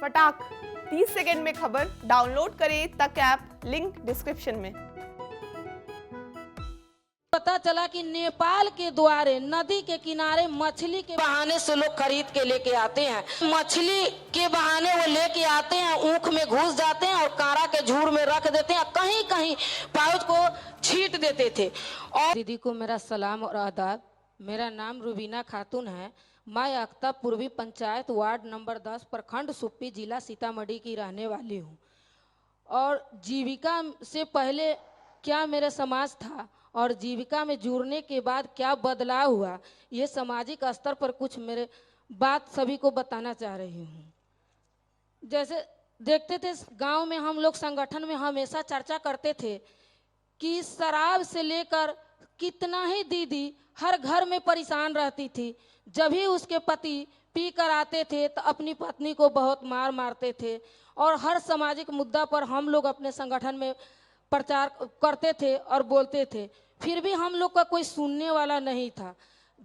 फटाक 30 सेकंड में खबर डाउनलोड करें तक ऐप, लिंक डिस्क्रिप्शन में। पता चला कि नेपाल के द्वारे नदी के किनारे मछली के बहाने से लोग खरीद के लेके आते हैं। मछली के बहाने वो लेके आते हैं, ऊख में घुस जाते हैं और कारा के झूर में रख देते हैं, कहीं कहीं पाउच को छींट देते थे। और दीदी को मेरा सलाम और आदाब। मेरा नाम रुबीना खातून है। मैं अख्ता पूर्वी पंचायत वार्ड नंबर 10 प्रखंड सुप्पी जिला सीतामढ़ी की रहने वाली हूँ। और जीविका से पहले क्या मेरा समाज था और जीविका में जुड़ने के बाद क्या बदलाव हुआ, ये सामाजिक स्तर पर कुछ मेरे बात सभी को बताना चाह रही हूँ। जैसे देखते थे गांव में हम लोग संगठन में हमेशा चर्चा करते थे कि शराब से लेकर कितना ही दीदी हर घर में परेशान रहती थी। जब भी उसके पति पी कर आते थे तो अपनी पत्नी को बहुत मारते थे। और हर सामाजिक मुद्दा पर हम लोग अपने संगठन में प्रचार करते थे और बोलते थे, फिर भी हम लोग का कोई सुनने वाला नहीं था।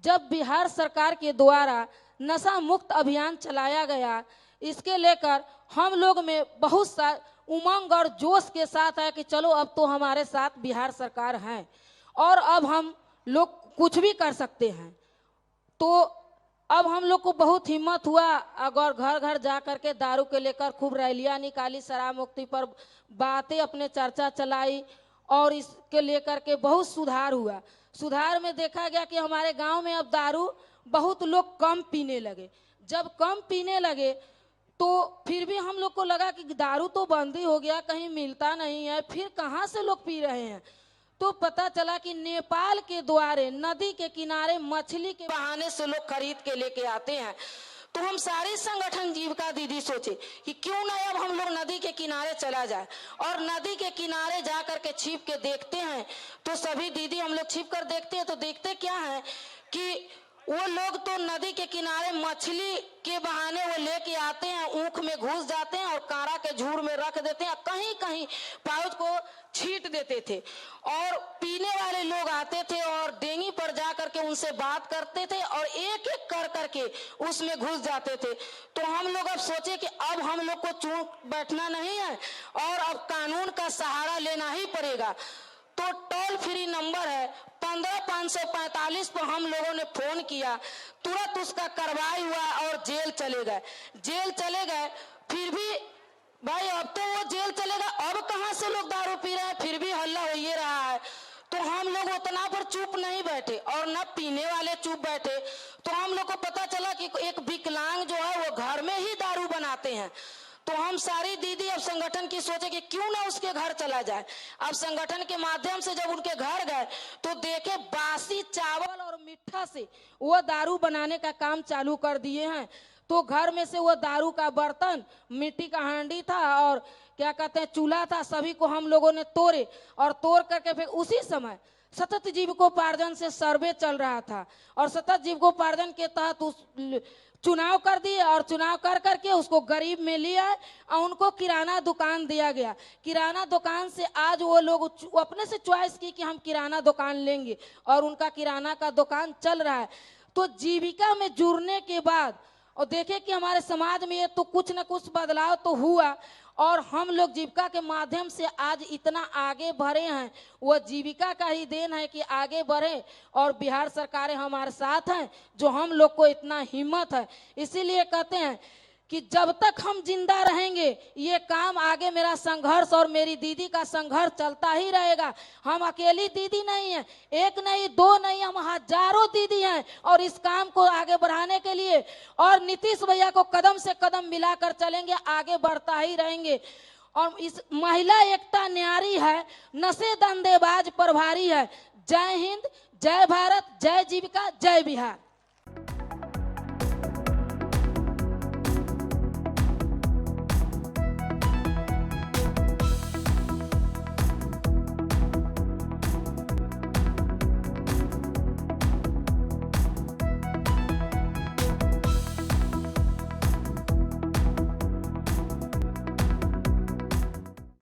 जब बिहार सरकार के द्वारा नशा मुक्त अभियान चलाया गया, इसके लेकर हम लोग में बहुत सा उमंग और जोश के साथ है कि चलो अब तो हमारे साथ बिहार सरकार है और अब हम लोग कुछ भी कर सकते हैं। तो अब हम लोग को बहुत हिम्मत हुआ, अगर घर घर जा करके दारू के लेकर खूब रैलियां निकाली, शराब मुक्ति पर बातें अपने चर्चा चलाई और इसके लेकर के बहुत सुधार हुआ। सुधार में देखा गया कि हमारे गांव में अब दारू बहुत लोग कम पीने लगे। जब कम पीने लगे तो फिर भी हम लोग को लगा कि दारू तो बंद ही हो गया, कहीं मिलता नहीं है, फिर कहाँ से लोग पी रहे हैं। तो पता चला कि नेपाल के द्वारे नदी के किनारे मछली के बहाने से लोग खरीद के लेके आते हैं। तो हम सारे संगठन जीविका दीदी सोचे कि क्यों ना अब हम लोग नदी के किनारे चला जाए और नदी के किनारे जा करके छिप के देखते हैं। तो सभी दीदी हम लोग छिप कर देखते हैं तो देखते क्या है कि वो लोग तो नदी के किनारे मछली के बहाने वो लेके आते हैं, ऊख में घुस जाते हैं और कारा के झूर में रख देते हैं, कहीं कहीं पाउच को छींट देते थे। और पीने वाले लोग आते थे और डेंगी पर जा करके उनसे बात करते थे और एक एक कर करके उसमें घुस जाते थे। तो हम लोग अब सोचे कि अब हम लोग को चूक बैठना नहीं है और अब कानून का सहारा लेना ही पड़ेगा। तो टोल फ्री नंबर है 15545 पर हम लोगों ने फोन किया, तुरंत उसका कार्रवाई हुआ और जेल चले गए। फिर भी भाई अब तो वो जेल चलेगा, अब कहां से लोग दारू पी रहे हैं, फिर भी हल्ला हो ही रहा है। तो हम लोग उतना पर चुप नहीं बैठे और न पीने वाले चुप बैठे। तो हम लोग को पता चला कि एक विकलांग जो है वो घर में ही दारू बनाते हैं। तो हम सारी दीदी अब संगठन की सोचे कि क्यों ना उसके घर चला जाए। अब संगठन के माध्यम से जब उनके घर गए तो देखे बासी चावल और मिठा से वो दारू बनाने का काम चालू कर दिए हैं। तो घर में से वो दारू का बर्तन, मिट्टी का हांडी था और क्या कहते हैं चूल्हा था, सभी को हम लोगों ने तोड़े और तोड़ करके फिर उसी समय सतत जीविकोपार्जन से सर्वे चल रहा था और सतत जीविकोपार्जन के तहत उस चुनाव कर दिए और चुनाव कर करके उसको गरीब में लिया और उनको किराना दुकान दिया गया। किराना दुकान से आज वो लोग अपने से चॉइस की कि हम किराना दुकान लेंगे और उनका किराना का दुकान चल रहा है। तो जीविका में जुड़ने के बाद और देखे कि हमारे समाज में ये तो कुछ न कुछ बदलाव तो हुआ और हम लोग जीविका के माध्यम से आज इतना आगे बढ़े हैं। वह जीविका का ही देन है कि आगे बढ़े और बिहार सरकारें हमारे साथ हैं जो हम लोग को इतना हिम्मत है। इसीलिए कहते हैं कि जब तक हम जिंदा रहेंगे ये काम आगे, मेरा संघर्ष और मेरी दीदी का संघर्ष चलता ही रहेगा। हम अकेली दीदी नहीं है, एक नहीं दो नहीं, हम हजारों दीदी हैं और इस काम को आगे बढ़ाने के लिए और नीतीश भैया को कदम से कदम मिलाकर चलेंगे, आगे बढ़ता ही रहेंगे। और इस महिला एकता न्यारी है, नशे धंधेबाज प्रभारी है। जय हिंद, जय भारत, जय जीविका, जय बिहार।